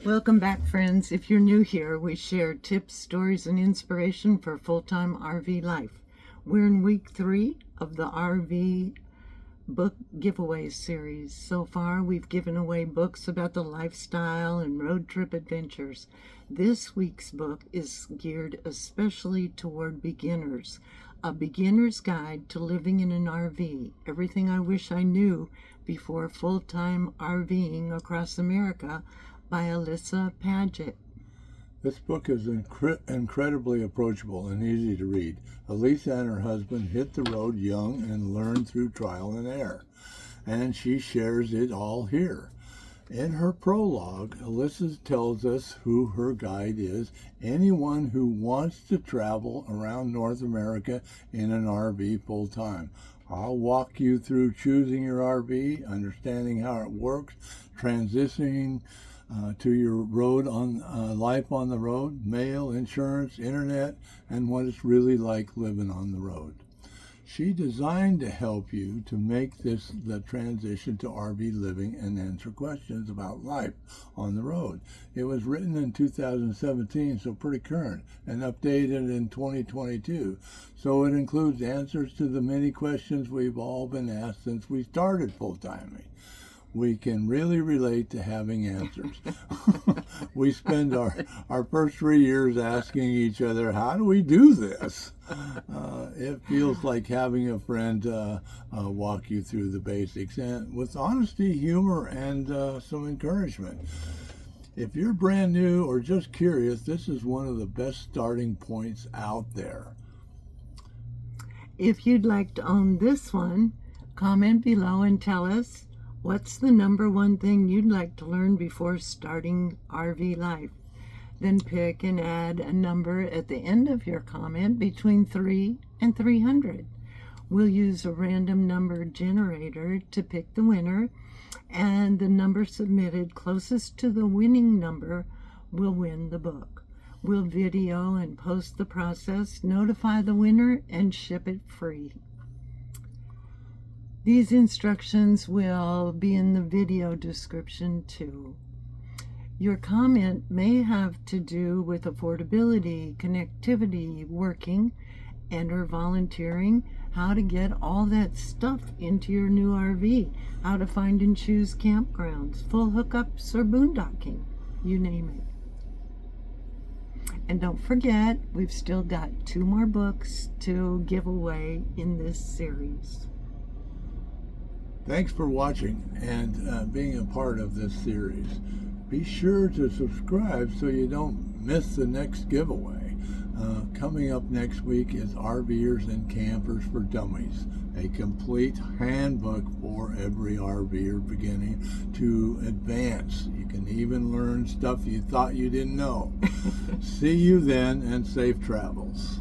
Welcome back, friends. If you're new here, we share tips, stories, and inspiration for full-time RV life. We're in week 3 of the RV book giveaway series. So far, we've given away books about the lifestyle and road trip adventures. This week's book is geared especially toward beginners. A beginner's guide to living in an RV. Everything I wish I knew before full-time RVing across America, by Alyssa Paget. This book is incredibly approachable and easy to read. Alyssa and her husband hit the road young and learned through trial and error, and she shares it all here. In her prologue, Alyssa tells us who her guide is: anyone who wants to travel around North America in an RV full time. I'll walk you through choosing your RV, understanding how it works, transitioning to your road on life on the road, mail, insurance, internet, and what it's really like living on the road. She designed to help you to make the transition to RV living and answer questions about life on the road. It was written in 2017, so pretty current, and updated in 2022. So it includes answers to the many questions we've all been asked since we started full-timing. We can really relate to having answers. We spend our first 3 years asking each other, how do we do this? It feels like having a friend walk you through the basics, and with honesty, humor, and some encouragement. If you're brand new or just curious, this is one of the best starting points out there. If you'd like to own this one, comment below and tell us what's the number one thing you'd like to learn before starting RV life. Then pick and add a number at the end of your comment between 3 and 300. We'll use a random number generator to pick the winner, and the number submitted closest to the winning number will win the book. We'll video and post the process, notify the winner, and ship it free. These instructions will be in the video description too. Your comment may have to do with affordability, connectivity, working, and or volunteering, how to get all that stuff into your new RV, how to find and choose campgrounds, full hookups, or boondocking, you name it. And don't forget, we've still got 2 more books to give away in this series. Thanks for watching and being a part of this series. Be sure to subscribe so you don't miss the next giveaway. Coming up next week is RVers and Campers for Dummies, a complete handbook for every RVer beginning to advance. You can even learn stuff you thought you didn't know. See you then, and safe travels.